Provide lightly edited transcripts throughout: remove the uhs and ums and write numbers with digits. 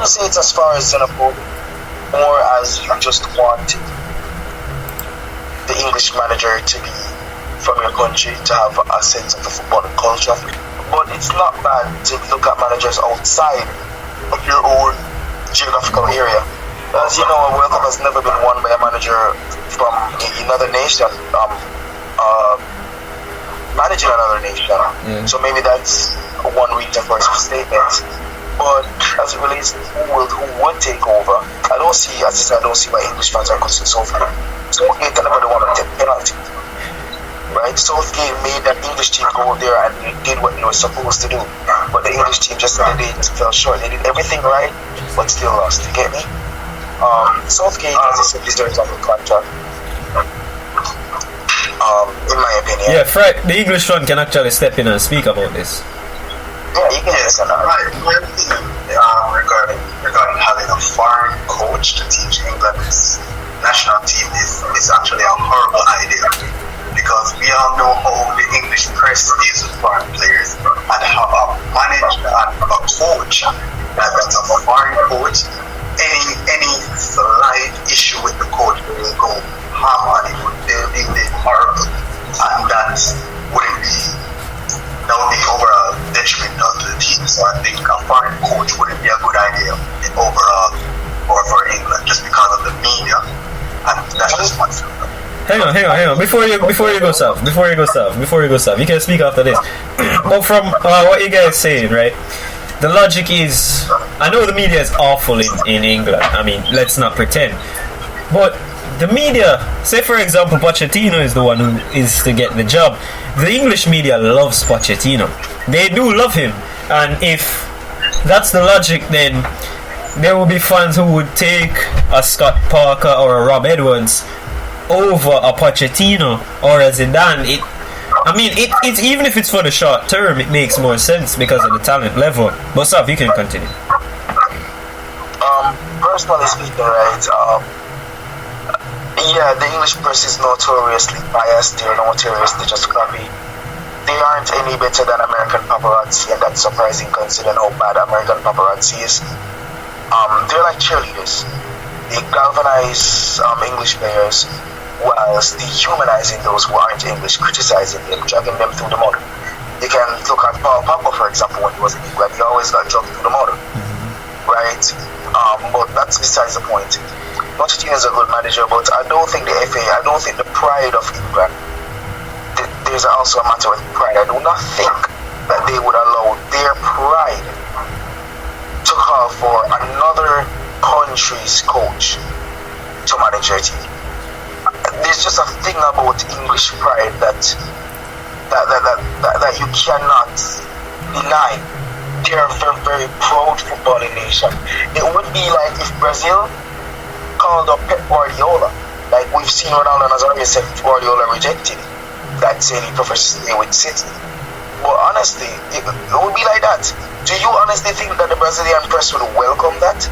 wouldn't say it's as far as xenophobic, more as you just want the English manager to be from your country, to have a sense of the football culture. But it's not bad to look at managers outside of your own geographical area. As you know, a World Cup has never been won by a manager from another nation, managing another nation. Yeah. So maybe that's one reason for his statement. But as it relates to who would take over, I don't see, as I said, I don't see why English fans are concerned so far. Southgate never the one to take penalty. Right? Southgate made that English team go there and they did what they were supposed to do. But the English team just fell short. They did everything right, but still lost. You get me? Southgate, as I said, deserves a good contract. In my opinion. Yeah, Fred, the English one can actually step in and speak about this. Yeah, you can listen. Right. Regarding having a foreign coach to teach England's national team is actually a horrible idea, because we all know how the English press deals with foreign players, and how a manager and a coach that's a foreign coach, any slight issue with the coach will go ham on it. They'll deal it horrible, and that would be overall detrimental to the team. So I think a foreign coach wouldn't be a good idea overall or for England, just because of the media, and that's just one thing. Hang on. Before you go south, you can speak after this. But from what you guys saying, right? The logic is, I know the media is awful in England. I mean, let's not pretend. But the media, say for example, Pochettino is the one who is to get the job. The English media loves Pochettino. They do love him. And if that's the logic, then there will be fans who would take a Scott Parker or a Rob Edwards over a Pochettino or a Zidane. It's even if it's for the short term, it makes more sense because of the talent level. But Sav, you can continue. Personally speaking, right, yeah, the English press is notoriously biased. They're notoriously just crappy. They aren't any better than American paparazzi, and that's surprising considering how bad American paparazzi is. They're like cheerleaders. They galvanize English players whilst dehumanizing those who aren't English, criticizing them, dragging them through the mud. You can look at Paul Pogba, for example, when he was in England. He always got dragged through the mud, right? But that's besides the point. Pochettino is a good manager, but I don't think the FA, I don't think the pride of England, there's also a matter with pride. I do not think that they would allow their pride to call for another country's coach to manage their team. There's just a thing about English pride that you cannot deny. They are a very, very proud footballing nation. It would be like if Brazil called up Pep Gvardiol. Like we've seen Ronaldo Nazario said Gvardiol rejected that, saying he prefers to stay with City. But honestly, it would be like that. Do you honestly think that the Brazilian press would welcome that?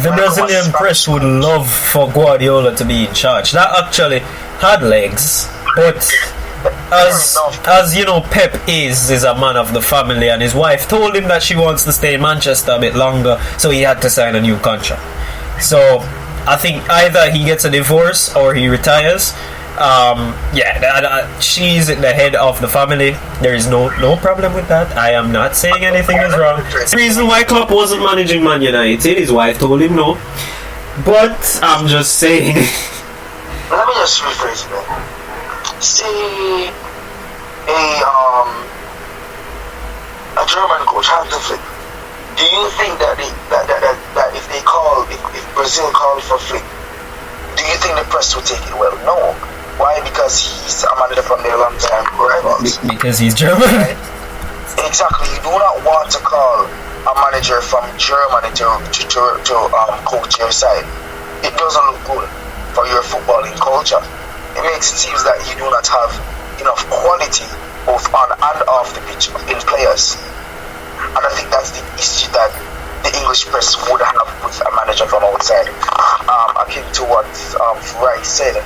The Brazilian press would love for Guardiola to be in charge. That actually had legs, but as you know, Pep is a man of the family, and his wife told him that she wants to stay in Manchester a bit longer, so he had to sign a new contract. So I think either he gets a divorce or he retires. She's the head of the family. There is no problem with that. I am not saying anything is wrong. The reason why Klopp wasn't managing Man United, his wife told him no. But I'm just saying. Let me just rephrase it. Say a German coach has the Flick. Do you think that if Brazil called for Flick, do you think the press would take it well? No. Why? Because he's a manager from their long-time rivals. Because he's German. Right? Exactly. You do not want to call a manager from Germany to coach your side. It doesn't look good for your footballing culture. It makes it seem that you do not have enough quality both on and off the pitch in players. And I think that's the issue that the English press would have with a manager from outside. Akin to what Rice said.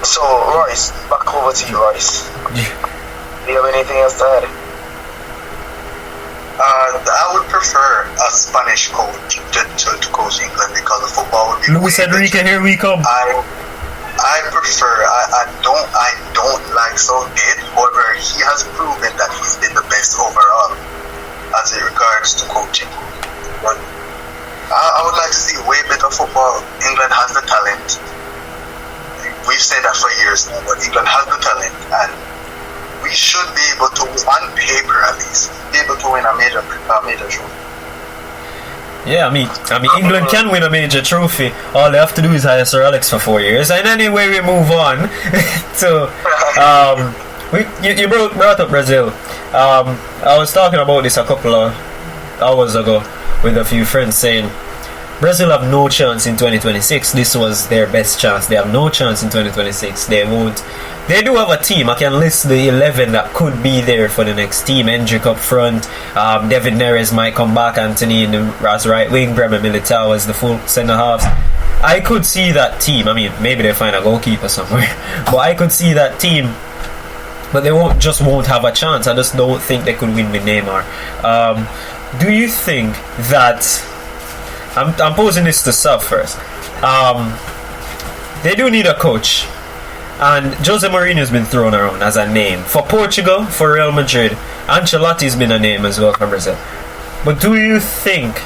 So Royce, back over to you, Royce. Do you have anything else to add? I would prefer a Spanish coach to coach England because the football would be. Luis Enrique, here we come. I prefer. I don't like Southgate. However, he has proven that he's been the best overall as it regards to coaching. But I would like to see way better football. England has the talent. We've said that for years now, but England has the talent, and we should be able to, on paper at least, be able to win a major trophy. Yeah, I mean, England can win a major trophy. All they have to do is hire Sir Alex for 4 years. And anyway, we move on to you brought up Brazil. I was talking about this a couple of hours ago with a few friends, saying Brazil have no chance in 2026. This was their best chance. They have no chance in 2026. They won't. They do have a team. I can list the 11 that could be there for the next team. Hendrick up front. David Neres might come back. Anthony in the as right wing. Bremer Militao as the full centre halves. I could see that team. I mean, maybe they find a goalkeeper somewhere, but I could see that team. But they won't have a chance. I just don't think they could win with Neymar. Do you think that? I'm posing this to Saf first. They do need a coach. And Jose Mourinho has been thrown around as a name. For Portugal, for Real Madrid, Ancelotti's been a name as well for Brazil. But do you think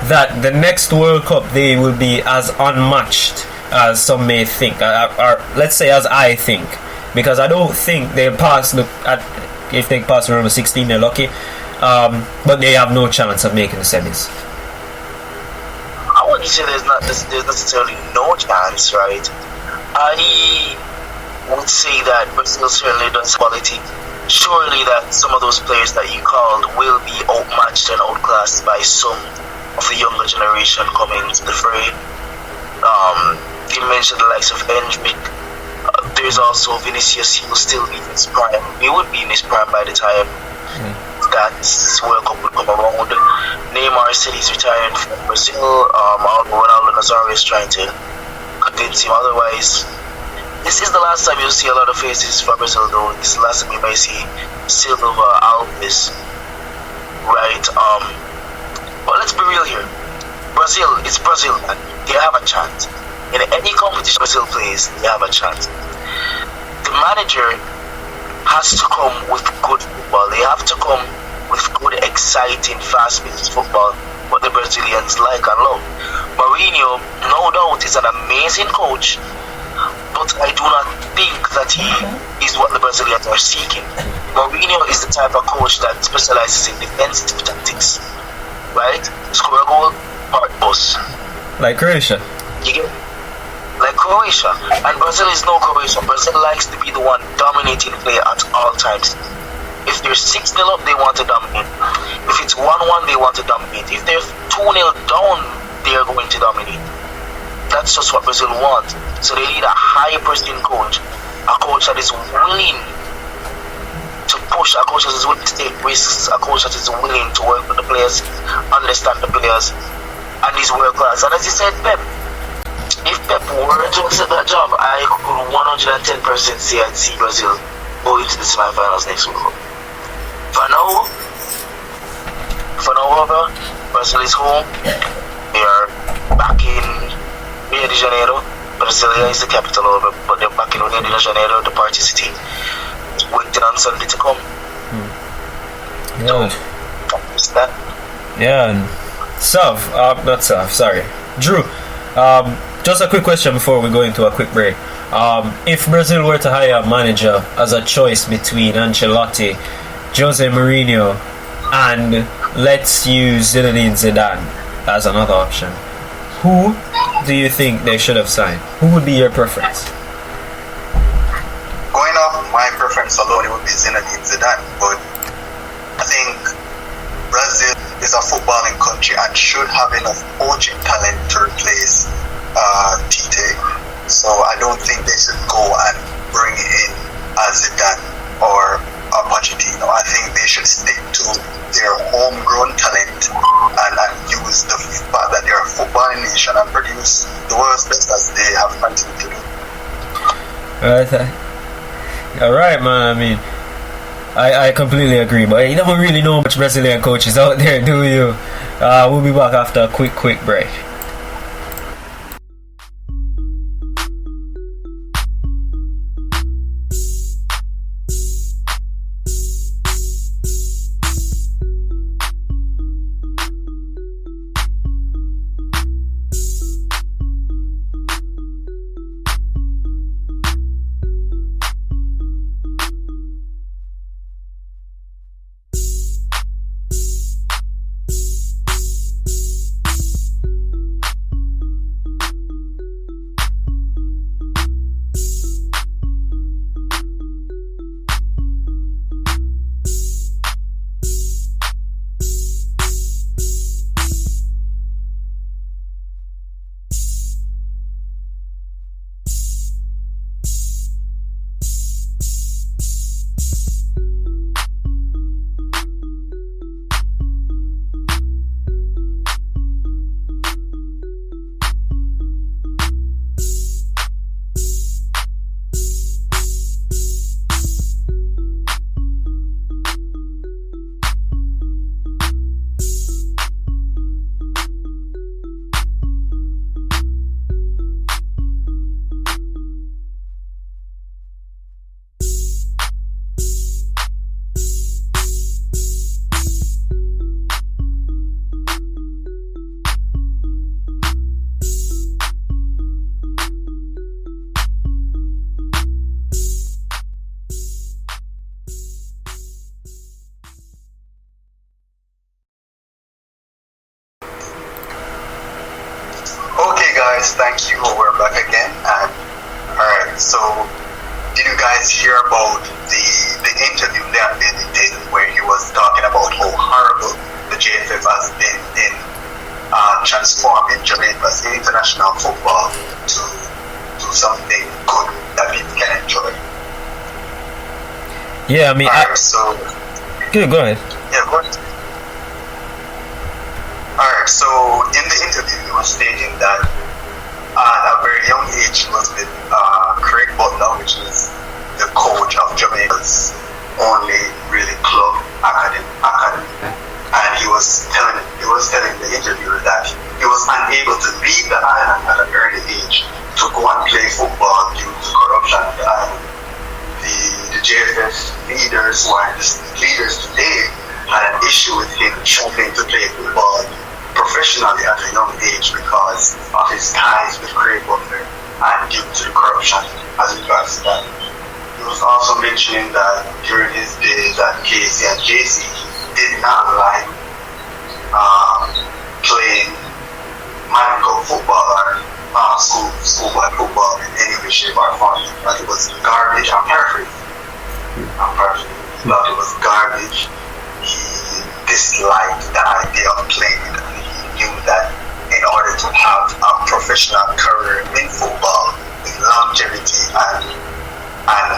that the next World Cup they will be as unmatched as some may think? Or let's say as I think. Because I don't think they'll pass, if they pass around the 16 they're lucky. But they have no chance of making the semis. I wouldn't say there's necessarily no chance, right? I would say that Brazil certainly does quality. Surely that some of those players that you called will be outmatched and outclassed by some of the younger generation coming into the fray. You mentioned the likes of Hendrick. There's also Vinicius. He will still be in his prime. He would be in his prime by the time that World Cup would come around. Neymar said he's retiring from Brazil. Ronaldo Nazario is trying to convince him otherwise. This is the last time you'll see a lot of faces for Brazil, though. This is the last time you may see Silva, Alves, right? But let's be real here. Brazil, it's Brazil, man. They have a chance. In any competition Brazil plays, they have a chance. The manager has to come with good football. They have to come with good, exciting, fast-paced football, what the Brazilians like and love. Mourinho, no doubt, is an amazing coach, but I do not think that he is what the Brazilians are seeking. Mourinho is the type of coach that specializes in defensive tactics, right? Score a goal, part bus. Like Croatia. You get like Croatia. And Brazil is no Croatia. Brazil likes to be the one dominating play at all times. If they're 6-0 up, they want to dominate. If it's 1-1, they want to dominate. If they're 2-0 down, they are going to dominate. That's just what Brazil wants. So they need a high-pressing coach, a coach that is willing to push, a coach that is willing to take risks, a coach that is willing to work with the players, understand the players, and is world class. And as you said, Pep, if Pep were to accept that job, I could 110% say I'd see Brazil go into the semi-finals next week. For now, however, Brazil is home. They are back in Rio de Janeiro. Brasilia is the capital of it, but they're back in Rio de Janeiro, the party city, waiting on Sunday to come. Yeah, and not Sav, sorry. Drew, just a quick question before we go into a quick break. If Brazil were to hire a manager as a choice between Ancelotti, Jose Mourinho, and let's use Zinedine Zidane as another option, who do you think they should have signed? Who would be your preference? Going off my preference alone, it would be Zinedine Zidane, but I think Brazil is a footballing country and should have enough coaching talent to replace Tite. So I don't think they should go and bring in Zidane or Pochettino. I think they should stick to their homegrown talent and use the fact that they're a footballing nation and produce the world's best as they have continued to do. Alright, man. I mean, I completely agree, but you don't really know much Brazilian coaches out there, do you? We'll be back after a quick break. Guys, thank you. We're back again. And alright, so did you guys hear about the interview that Benny did where he was talking about how horrible the JFF has been in transforming Jamaica's international football to something good that people can enjoy? Yeah, I mean, so go ahead. Yeah, go ahead. Alright, so in the interview he was stating that at a very young age he was with Craig Butler, which is the coach of Jamaica's only really club academy, and he was telling the interviewer that he was unable to leave the island at an early age to go and play football due to corruption at the island. The JFF leaders, who are the leaders today, had an issue with him choosing to play football professionally at a young age because of his ties with Craig Butler and due to the corruption as regards to that. He was also mentioning that during his days at KC and JC, he did not like playing medical football or schoolboy football in any way, shape, or form. That it was garbage. I'm paraphrasing. That it was garbage. He disliked the idea of playing it, and he knew that in order to have a professional career in football with longevity and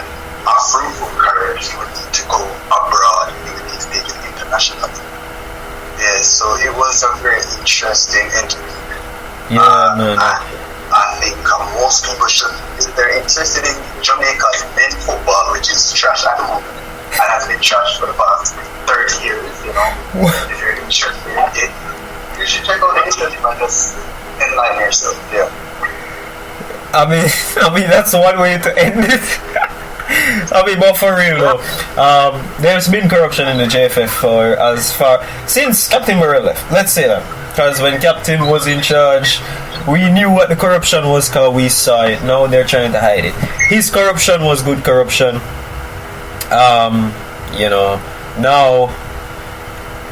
a fruitful career, he would need to go abroad. He would need to take it internationally. Yeah, so it was a very interesting interview. Yeah, man. I think most people should, if they're interested in Jamaica's men's football, which is trash at the moment, and has been trash for the past 30 years, you know. If you're interested in it, you should check out the interview and just enlighten yourself. Yeah. I mean that's one way to end it. I mean, but for real though, there's been corruption in the JFF since Captain Murray left. Let's say that, because when Captain was in charge, we knew what the corruption was because we saw it. Now they're trying to hide it. His corruption was good corruption. You know, now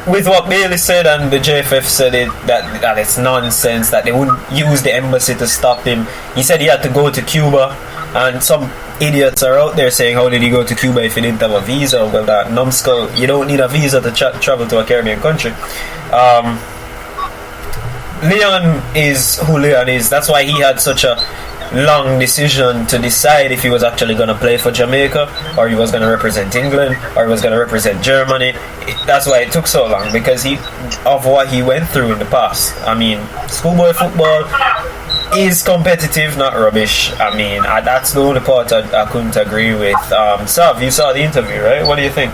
with what Bailey said and the JFF said that it's nonsense, that they wouldn't use the embassy to stop him. He said he had to go to Cuba, and some idiots are out there saying, how did he go to Cuba if he didn't have a visa? Well, that numbskull, you don't need a visa to travel to a Caribbean country. Leon is who Leon is. That's why he had such a long decision to decide if he was actually going to play for Jamaica, or he was going to represent England, or he was going to represent Germany. That's why it took so long, because of what he went through in the past. I mean, schoolboy football is competitive, not rubbish. I mean, that's the only part I couldn't agree with. Sav, you saw the interview, right? What do you think?